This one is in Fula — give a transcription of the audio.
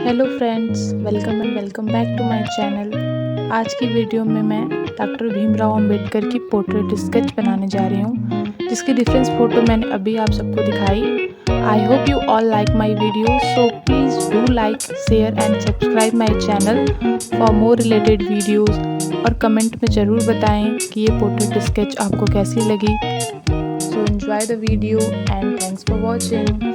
Hello friends, welcome back to my channel. आज की वीडियो में मैं डॉक्टर भीमराव अंबेडकर की पोर्ट्रेट स्केच बनाने जा रही हूँ, जिसकी रेफरेंस फ़ोटो मैंने अभी आप सबको दिखाई। I hope you all like my video, so please do like, share and subscribe my channel for more related videos. और कमेंट में ज़रूर बताएं कि ये पोर्ट्रेट स्केच आपको कैसी लगी। So enjoy the video and thanks for watching.